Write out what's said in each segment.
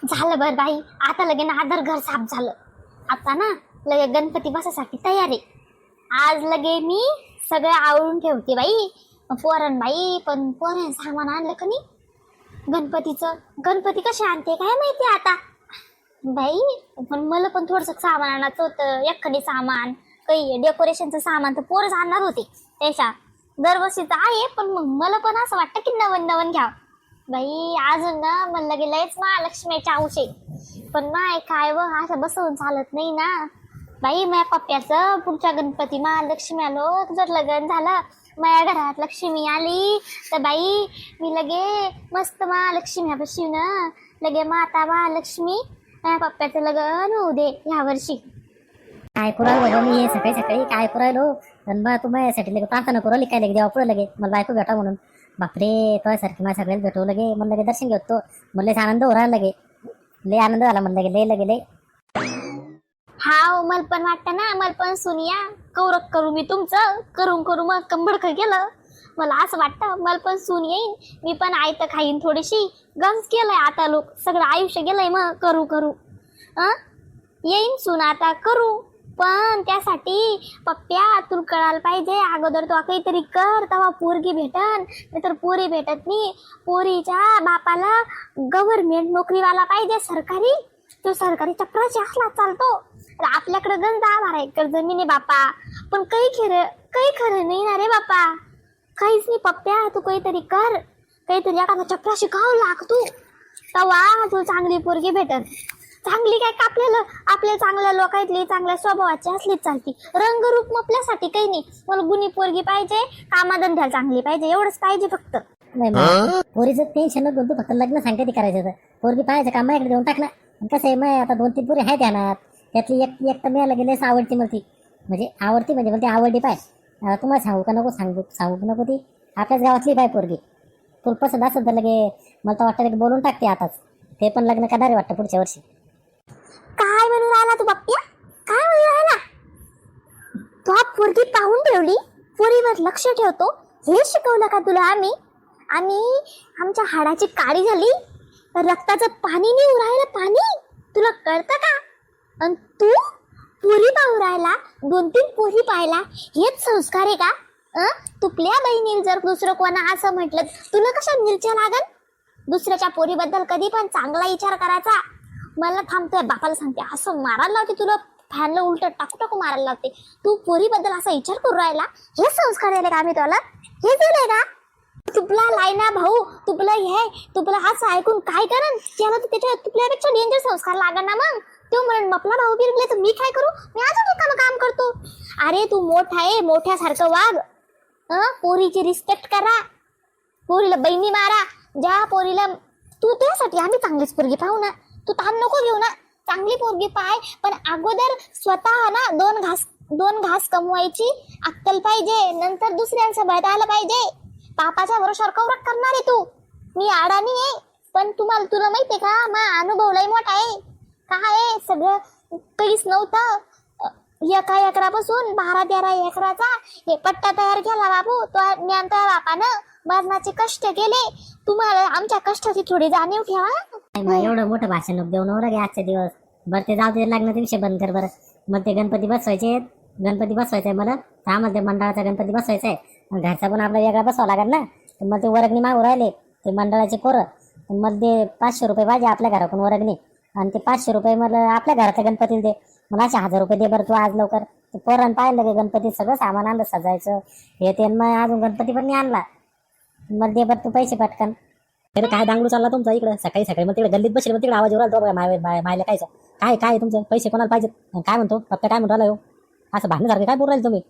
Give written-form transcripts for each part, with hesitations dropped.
झालं बरं बाई, आता लगे ना आदर घर साफ झालं. आता ना लगे गणपती बसासाठी तयारी. आज लगे मी सगळं आवरून ठेवते बाई. पोरण बाई, पण पोरण सामान आणलं का नाही गणपतीचं. गणपती कसे आणते काय माहिती आता बाई. पण मला पण थोडंसं सामान आणायचं होतं, एखादी सामान काही डेकोरेशनचं सामान तर पोरच आणणार होते. त्याच्या दरवर्षीचं आहे, पण मग मला पण असं वाटतं की नवन नवन घ्यावं बाई. अजून ना म्हणलं गेलंयच महालक्ष्मीच्या औषे, पण नाही काय व असं बसवून चालत नाही ना बाई. माझ्या पप्प्याचं पुढच्या गणपती महालक्ष्मी आलो जर लग्न झालं, माझ्या घरात लक्ष्मी आली तर बाई मी लगे मस्त महालक्ष्मी ना लगे माता महालक्ष्मी माझ्या पप्प्याचं लग्न होऊ दे ह्या वर्षी. काय करू मी सकाळी सकाळी काय करायलो. पण बा तू माझ्यासाठी लगे प्रार्थना करू काय लगे देवा पुढे लगे मला बायको भेटा म्हणून. बापरे तुझ्यासारखी माझ्या सगळ्याला भेटवू लगे मला लगे दर्शन घेतो. मला लय आनंद होणार लगे, लय आनंद झाला मला लगे लय लगे लय. हा मला पण वाटतं ना, मला पण सुनिया कौरक करू मी तुमचं करून करू मग कंबडखं गेलं. मला असं वाटतं मला पण सून येईन, मी पण आयतं खाईन थोडीशी. गंज केलंय आता लोक, सगळं आयुष्य गेलंय मग करू करू. येईन सून आता करू, पण त्यासाठी पप्प्या तुला कळायला पाहिजे अगोदर तू काहीतरी कर तेव्हा पोरगी भेटन, नाहीतर पोरी भेटत नाही. पोरीच्या बापाला गव्हर्नमेंट नोकरीवाला पाहिजे सरकारी. तो सरकारी चक्राची असला चालतो. आपल्याकडे गंज 10-12 एकर जमीन आहे बापा, पण काही खरं नाही ना रे बापा. काहीच नाही पप्प्या, तू काहीतरी कर, काहीतरी एखादा चक्रा शिकावं लाग तू, तेव्हा तू चांगली पोरगी भेटन. चांगली काय का आपल्या चांगल्या लोकांतली चांगल्या स्वभावाची असलीच चालती. रंगरूप आपल्यासाठी काही नाही. मला गुणी पोरगी पाहिजे, कामाधंद्याला चांगली पाहिजे, एवढंच पाहिजे फक्त. पोरीचं टेन्शन नको, तू फक्त लग्न सांगते ती करायचं. पोरगी पाहायचं काम माझ्याकडे देऊन टाक ना. कसं आहे मग आता 2-3 पोरी आहेत ध्यानात, त्यातली एक तर मिळायला गेले आवडती मला ती. म्हणजे आवडती म्हणजे आवडली पाय. तुम्हाला सांगू का नको सांगू नको ती आपल्याच गावातली बाय पोरगी. तुला पसंत असेल तर लगे मला तर वाटतं की बोलून टाकते आताच. ते पण लग्न करणारे वाटतं पुढच्या वर्षी. काय म्हणून राहिला तू बाप्प्या, काय म्हणून राहिला तू? पोरगी पाहून ठेवली, पोरीवर लक्ष ठेवतो हे शिकवलं का तुला आम्ही? आमच्या हाडाची काळी झाली, रक्ताचं पाणी नाही उरायला पाणी, तुला कळतं का? आणि तू पोरी पाहू राहिला, 2-3 पोरी पाहिला, हेच संस्कार आहे का? तुपल्या बहिणीला जर दुसरं कोणा असं म्हटलं तुला कशा मिरच्या लागल? दुसऱ्याच्या पोरीबद्दल कधी पण चांगला विचार करायचा. मला थांबतोय बापाला सांगते, असं मारायला लावते तुला, फॅनला उलट टाकू मारायला लावते. तू पोरीबद्दल असा विचार करू राहिला, हे संस्कार दिले का आम्ही तुला? हे दिलंय का तुपला लायना भाऊ? तुपला असं ऐकून काय करन? त्याला त्याच्या तुपल्यापेक्षा डेंजर संस्कार लागल ना. मग तो म्हणून आपला भाऊ बिरले तर मी काय करू? मी अजून एखादं काम करतो. अरे तू मोठा आहे, मोठ्यासारखं वाग. पोरीची रिस्पेक्ट करा, पोरीला बहिणी मारा. ज्या पोरीला तू त्यासाठी आम्ही चांगलीच पोरगी पाहू ना, तू ताण नको घेऊ ना. चांगली पोरगी पाय, पण अगोदर स्वतः ना 2 घास कमवायची अक्कल पाहिजे, नंतर दुसऱ्यांचं बघायला पाहिजे. पापाच्या भरोशावर कौरक करणार आहे तू. मी अडाणी आहे, पण तुला माहितीये का माझा अनुभव लय मोठा आहे. काय सगळं काहीच नव्हतं, 1 एकरापासून 12-13 एकराचा हे पट्टा तयार केला बाबू. तो ज्ञान त्या बापानं मरणाचे कष्ट केले. तुम्हाला आमच्या कष्टाची थोडी जाणीव ठेवा. एवढं मोठं भाषण नको देऊ नवरा घ्या आजचे दिवस. बरं ते जाऊ दे, लग्नाचा विषय बंद कर बरं. मग ते गणपती बसवायचंय मला. त्यामध्ये मंडळाचा गणपती बसवायचा आहे, घरचा पण आपला वेगळा बसवा लागेल ना. तर मग ते वर्गणी मागू राहिले ते मंडळाचे पोरं. मग ते 500 रुपये पाहिजे आपल्या घराकडून वर्गणी, आणि ते 500 रुपये मला आपल्या घरातल्या गणपतीला दे. मला 1000 रुपये दे बरं तू आज लवकर. पोरानं पाहिलं की गणपती सगळं सामान आणलं सजायचं हे ते, मग अजून गणपती पण नाही आणला. मग दे बरं तू पैसे पटकन. अरे काय दांगडू चालला तुमचा इकडे सकाळी मग तिकडे गल्लीत बसेल, मग तिकडे आवाज येऊ राहिला मायला कायचं काय तुमचं पैसे कोणाला पाहिजेत? काय म्हणतो पप्पा, काय म्हणून राहिला हो? असं भांडण्यासारखं काय बोल राहिले तुम्ही?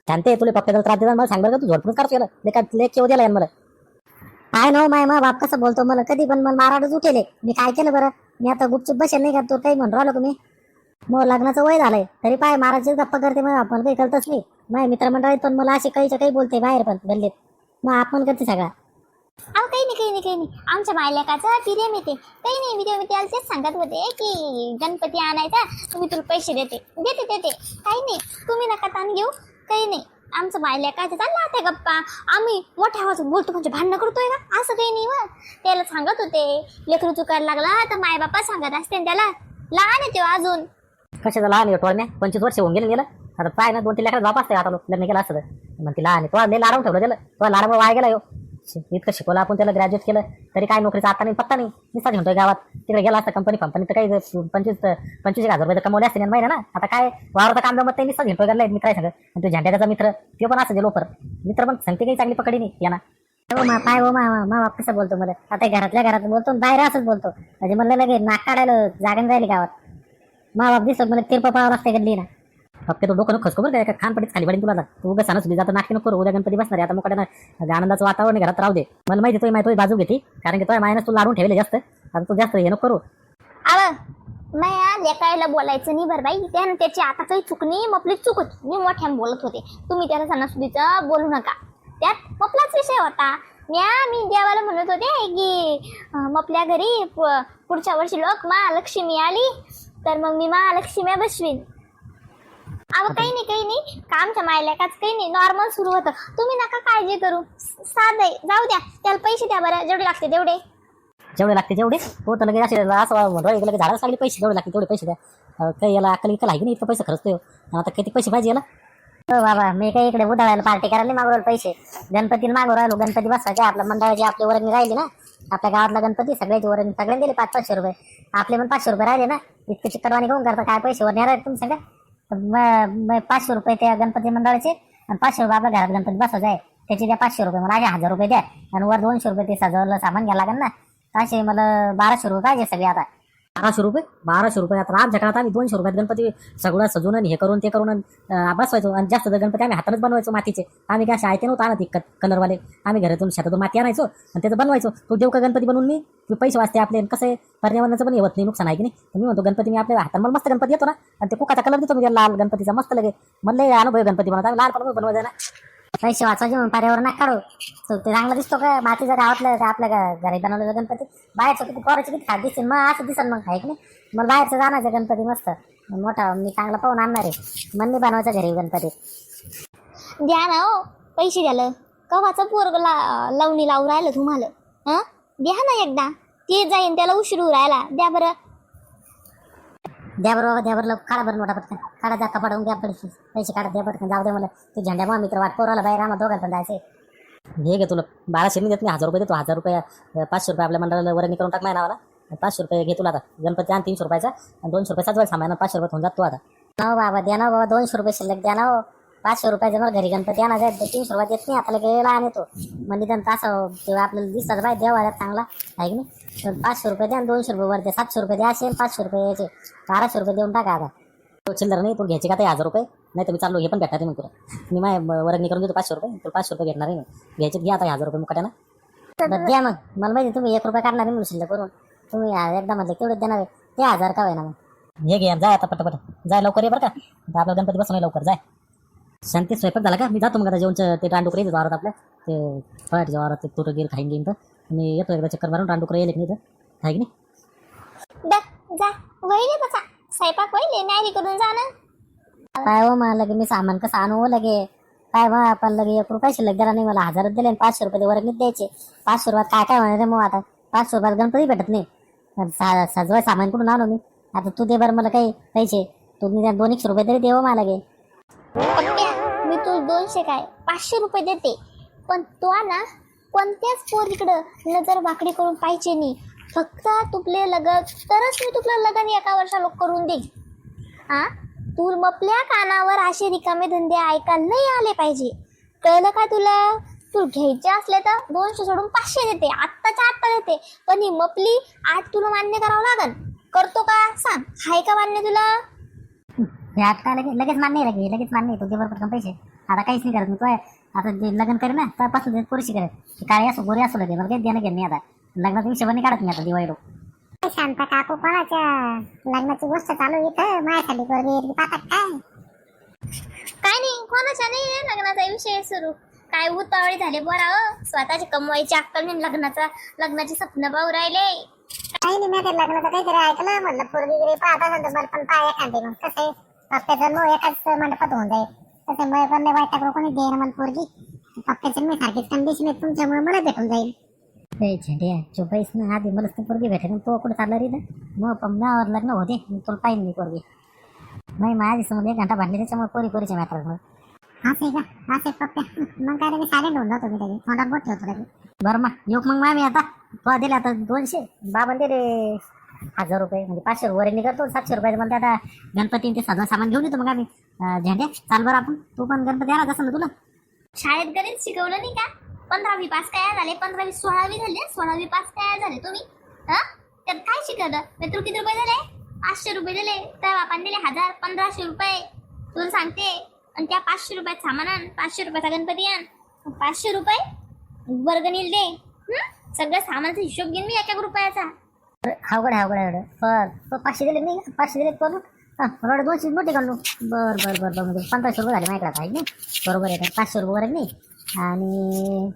शांते तुला पप्प्याला त्रास देणार मला सांग बरं का? तू झोडपून काढतो याला लेख केव दिला मला. काय नो माय मग बाप कसं बोलतो मला कधी पण मला माराडच उठेले. मी काय केलं बरं? मी आता गुपचूप बसेल नाही का? तो काही म्हणून राहिलो तुम्ही? मग लग्नाचं वय झालंय तरी पाय मारायचे गप्पा करते. मग आपण काही करतच नाही. माझ्या मित्रमंडळीत पण मला अशी काही बोलते बाहेर पण गल्लीत, मग आपण करते सगळा. अहो काही नाही. आमच्या मायलेकाचं प्रेम येते. काही नाही, मी त्याला तेच सांगत होते की गणपती आणायचा, तुम्ही तुला पैसे देते. काही नाही, तुम्ही नका ताण घेऊ. काही नाही, आमचं मायल्या काय ते चाललं आता गप्पा. आम्ही मोठ्या आवाजात बोलतो म्हणजे भांडणं करतोय का, असं काही नाही. मग त्याला सांगत होते लेकरू चुकायला लागला तर माय बापा सांगत असते त्याला. लहान आहे तेव्हा अजून. कशाचं लहान आहे टोळण्या, 25 वर्ष होऊन गेलं. आता पाय ना 2-3 लेकरात बाप असते आता लग्न केलं असतं तर. मग ती लहान आहे तो लय लाडावून ठेवलं त्याला. तो लाडामुळे वाया गेला. इतकं शिकवलं आपण त्याला, ग्रॅज्युएट केलं तरी काय नोकरीचा आता नाही पत्ता नाही. निस्ता म्हणतोय गावात. तिकडे गेला असता कंपनी तर काही 25,000 रुपये कमवले असते महिना ना. आता काय वावरता काम जमत नाही, निस्ता घेतोय गेला मित्र आहे सगळं. तो झेंड्याचा मित्र तो पण असं लोपर मित्र पण सांगते काही चांगली पकडी नाही यांना. हो मा पाय हो मा बाप कसं बोलतो मला. आता घरातल्या घरात बोलतो बाहेर असंच बोलतो. म्हणजे म्हणलं लगे नाक काढायला जागा नाही राहिली गावात. मा बाप दिसतो मला तिरपा पाहावं लागते गल्ली ना. फक्त तो डोकं खसको बरं काय खानपडीत खाली पडेल तुला. तू उगाच सणासुदी जातं नाटकी नको करू. उद्या गणपती बसणार आहे आता मुकाट्यानं आनंदाचं वातावरण घरात राहू दे. मला माहिती तो बाजू घेते कारण की तो मायानं तू लाडून ठेवले जास्त. आता तू जास्त हे नको करू. नाही लेकायला बोलायचं नाही बरं बाई. त्यानं त्याची आता काही चूक नाही, मपली चूक होती. मी मोठ्यानं बोलत होते, तुम्ही त्याला सणासुदीचं बोलू नका. त्यात मपलाच विषय होता. मी देवाला म्हणत होते की मपल्या घरी पुढच्या वर्षी लोक महालक्ष्मी आली तर मग मी महालक्ष्मी बसवीन. अहो काही नाही कामच्या मायल्याकाच काही नाही, नॉर्मल सुरू होतं. तुम्ही नका काळजी करू, साधं जाऊ द्या. त्याला पैसे द्या बरं, जेवढे लागते तेवढे. जेवढे लागते तेवढे हो तर लगेच असं लगे झाडाला लागले पैसे जेवढे लागते तेवढे पैसे द्या. काही याला अकल इकल आहे की नाही, इतकं पैसे खर्चतो. आता किती पैसे पाहिजे याला. हो बाबा मी काही इकडे उधाळायला पार्टी करायला मागवलं पैसे. गणपतीला मागू राहिलो. गणपती बसवायचे आपल्या मंडळाची आपली वर्गणी राहिली ना. आपल्या गावातला गणपती सगळ्याची वर्गणी सगळ्यांनी दिली 500-500 रुपये. आपले पण 500 रुपये राहिले ना. इतके चिकटवाणी घेऊन करता काय पैसे वर नाही तुम्ही सांगा. 500 रुपये त्या गणपती मंडळाचे आणि 500 रुपये आपल्या घरात गणपती बसवायचा आहे त्याचे द्या 500 रुपये. मला 1000 रुपये द्या आणि वर 200 रुपये ते सजवलं सामान घ्यायला लागेल ना. असे मला 1200 रुपये पाहिजे सगळे. आता 1200 रुपये आता आमच्या काळात आम्ही 200 रुपयात गणपती सगळं सजवून आणि हे करून ते करून बसवायचो. आणि जास्त गणपती आम्ही हातानच बनवायचो मातीचे. आम्ही काय शाळेत नव्हतं आणत कलरवाले. आम्ही घरातून शेतातून माती आणायचो आणि त्याचं बनवायचो. तो देव का गणपती बनवून मी पैसे वाचते आपले. कसं आहे पर्यावरणाचं पण येत नाही, नुकसान आहे की नाही. तर मी म्हणतो गणपती मी आपल्या हातात मला मस्त गणपती येतो ना. आणि ते कुकाचा कलर देतो मी लाल गणपतीचा मस्त लगे. मला अनुभव गणपती बनवता आम्ही लहानपण बनवायचा ना. पैसे वाचवायचे म्हणून पर्यावरण काढू. ते चांगला दिसतो का मातीचं गावातलं का आपल्या घरी बनवलेलं गणपती. बाहेरचं किती पोराचे किती खात दिसेल मग असं दिसेल मग आहे की नाही. मला बाहेरचं जाण्याचं गणपती मस्त मोठा मी चांगला पाहून आणणार आहे. मन मी बनवायचं घरी गणपती. द्या ना हो पैसे द्यालं. कवाचं पोरग लावणी लावून राहिलं तुम्हाला. द्या ना एकदा. ते जाईन त्याला उशीर राहिला. द्या बरं द्या बरं काढा बरं मोठा पटकन काढा. जा कपाडून घ्या पैसे काढा द्या पटकन. जाऊ दे मला ते झेंड्या मग मित्र वाट पोराला बाहेर आम्हाला दोघांना पण जायचे. हे घे तुला 1200 देत मी 1000 रुपये देतो. 1000 रुपये 500 रुपये आपल्या मंडळाला वर्गणी करून टाक माझ्या नावाला. 500 रुपये घे तुला आता. गणपती आण 300 रुपयाचा आणि 200 रुपये सजवायला सामान 500 रुपये होऊन जातो आता. हो बाबा द्या ना बाबा 200 रुपये शिल्लक द्या ना हो. 500 रुपयाचं मला घरी गणपती आणा जाईल 300 रुपये देत नाही. आता गेला आणि तो म्हणजे त्यांचा असं तेव्हा आपल्याला दिसतात बाय देवा चांगला आहे की नाही. तर 500 रुपये द्या आणि 200 रुपये वर द्या. 700 रुपये द्या असेल 500 रुपये यायचे 1200 रुपये देऊन टाका आता. तो चिल्लर नाही तू घ्यायचे का ते 1000 रुपये. नाही तर मी चाललो हे पण भेटणार मग तुला. मी माझ्या वर्गणी करून देतो 500 रुपये. तुला 500 रुपये घेणार आहे. घ्यायचे घ्या आता 1000 रुपये मुकाट्यानं. बरं द्या मग. मला माहिती तुम्ही 1 रुपया काढणार आहे म्हणून शिल्लक करून. तुम्ही एकदा म्हटलं तेवढेच देणार आहे. ते 1000 का होईना मग. हे घे जाय आता पटपट जाय लवकर ये बरं का. आता आपला गणपती बसवून लवकर जाय. शांती स्वयंपाक झाला का. मी जातो मग आता जेवणचं ते रानडुकर येते वावरात आपल्या ते फळाच्या वावरात ते तुरं गिर खाईन घेईन. तर मी येतो एकदा चक्कर मारून रानडुकर येईल नाही तर आहे की नाही. जा वहिनी बसा स्वयंपाक वहिनी नाही करून जा ना. काय हो मला लगे मी सामान कसं आणू लगे काय बा आपण लगे 1 रुपया शिल्लक द्यायला नाही. मला 1000 दिले आणि 500 रुपये वर्गणीत द्यायचे. 500 रुपयात काय होणार रे मग आता. 500 रुपयात गणपती भेटत नाही. सजवाय सामान कुठून आणू मी. आता तू दे बरं मला काही पैसे. तुम्ही 200 रुपये तरी देऊ मला गे. मी तू 200 काय 500 रुपये देते. पण तो ना कोणत्याच पोरीकडं नजर वाकडी करून पाहिजे नाही. फक्त तुपले लगन तरच मी तुला लगन 1 वर्षाला करून देईन. तू मपल्या कानावर असे रिकामे धंदे ऐकायला नाही आले पाहिजे. कळलं का तुला. तू घ्यायचे असले तर 200 सोडून 500 देते. आत्ताच्या आत्ता देते. पण ही मपली आज तुला मान्य करावं लागल. करतो का सांग. हाय का मान्य तुला. आता लगेच मान्य आहे. लगेच मान्य आहे. तुझे बरोबर पैसे आता काहीच नाही करत मी. तो आता जे लग्न करे ना त्यापासून पुरुषी करे काळी असो गोरी असो लगे मला काही देणं घेणं नाही. आता लग्नाचा विषय नाही काढत मी आता दिवाळी लोक. शांत काकू कोणाच्या लग्नाची गोष्ट चालू इथं माझ्यासाठी पोरगी पाहतात काय नाही. कोणाच्या नाही लग्नाचा विषय सुरू. काय उतावळे झाले बरा. स्वतःची कमवायची अक्कल नाही. लग्नाची स्वप्न पाहू राहिले. काही नाही. मी लग्नाचं काहीतरी ऐकलं म्हणलं पोरगी पाहत असेल तर मला पण पाय एखादी मग कसं आहे एकाच मंडपात होऊन जाईल. तसे मग पण वाईट कोणी देणं मला पोरगी पप्प्याची मी सारखीच कंडिशन आहे तुमच्यामुळे मला भेटून जाईल. ए झेंड्या चुपाईस ना आधी मला तू पोरगी भेटेल तो कुठं चालला रे ना मग पमनावर लग्न होते तुला पाहिजे मी पोरगी नाही माझी समोर 1 घंटा भांडली त्याच्यामुळे पोरीच्या मॅटरमुळे. असे का असे पप्प्या मग काय मी सायलेंट होऊन जातो मी त्याची तोंडात बोट ठेवतो त्याची. बरं मग येऊ मग मामी आता तुला दिले आता 200 बाबा दिले 1000 रुपये म्हणजे 500 रुपये करतो 700 रुपयाचं मला आता गणपती ते सगळं सामान घेऊन येतो मग आम्ही. झेंड्या चाल बरं आपण तू पण गणपती आला असं ना तुला शाळेत गणित शिकवलं नाही का? 15वी पास काय झाले 15वी 16वी झाले 16वी पास काय झाले तुम्ही? त्यात काय शिकवलं? मी तुला किती रुपये दिले? 500 रुपये दिले. त्या बापाने दिले 1000 1500 रुपये तुला सांगते. आणि त्या 500 रुपयात सामान आण 500 रुपयाचा गणपती आण 500 रुपये वर्गणील दे. सगळं सामानाचा हिशोब घेईन मी 1 रुपयाचा. अवघड पण 500 दिले नाही 500 दिले करू रोड 200 मोठे काढलो. बरं म्हणजे 1500 रुपये झाले माझ्याकडे आहे ना बरोबर आहे 500 रुपये वर नाही आणि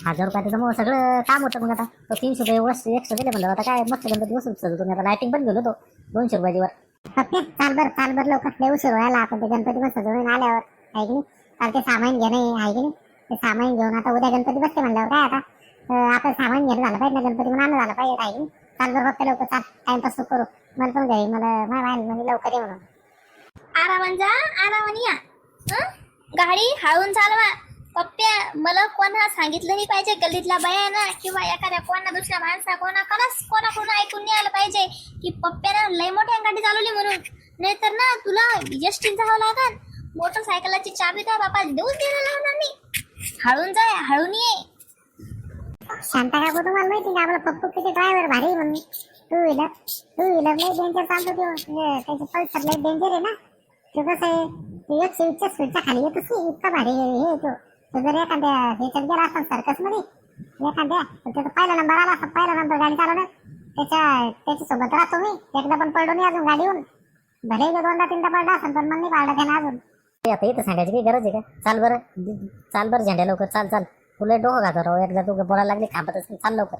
1000 रुपये त्याचं मग सगळं काम होतं. मग आता तो 300 रुपये वस्तू एक्स्ट्रा दिले म्हणलं आता काय मस्त गणपती बसून सजवतो मी आता लायटिंग पण गेलो होतो 200 रुपयाची वर. पप्प्या चाल बर लवकर लय उशीर व्हायला आपण ते गणपती पण सजवून आल्यावर आहे की नाही. काल ते सामान घेणं आहे की नाही ते सामान घेऊन आता उद्या गणपती बसते म्हणल्यावर काय आता आपण सामान घेणं झालं पाहिजे ना गणपती म्हणून आणलं झालं पाहिजे आहे की नाही. चाल बरं फक्त लवकर चाल टाइमपास करू मला पण घरी मला म्हणजे लवकर ये म्हणून. आरामाने जा आरामाने या. गाडी हळून चालवा. पप्प्या मला कोणा सांगितलं नाही पाहिजे गल्लीतल्या बायांना किंवा एखाद्या कोणा दुसऱ्या माणसा कोणाकडून ऐकून नाही आलं पाहिजे की पप्प्यानं लय मोठ्या गाडी चालवली म्हणून. नाहीतर ना तुला एसटीत जावं लागल. मोटरसायकलची चाबी काय बापा देऊच द्यायला लावणार नाही. हळून जाय हळून ये. शांता काकू तुम्हाला माहिती का आपला पप्पू किती ड्रायव्हर भारी म्हणून. टू व्हीलर लय डेंजर चालतो तो म्हणजे त्याची पल्सर लय डेंजर आहे ना. तो कसं आहे ते 120च्या स्पीडच्या खाली येत असते इतका भारी हे तो. तो जर एखाद्या ह्याच्यात गेला असता सर्कस मध्ये एखाद्या तर त्याचा पहिला नंबर आला असता पहिला नंबर गाडी चालवण्यात त्याच्यासोबत राहतो मी. एकदा पण पडलो नाही अजून गाडीहून भले 2दा 3दा पडला असेल पण मग नाही पाडला त्यानं अजून. आता इथं सांगायची काही गरज आहे का? चाल बरं झेंड्या लवकर चाल तुला डोकं घातो राव एकदा तू बोलायला लागली खांबतच चाल लवकर.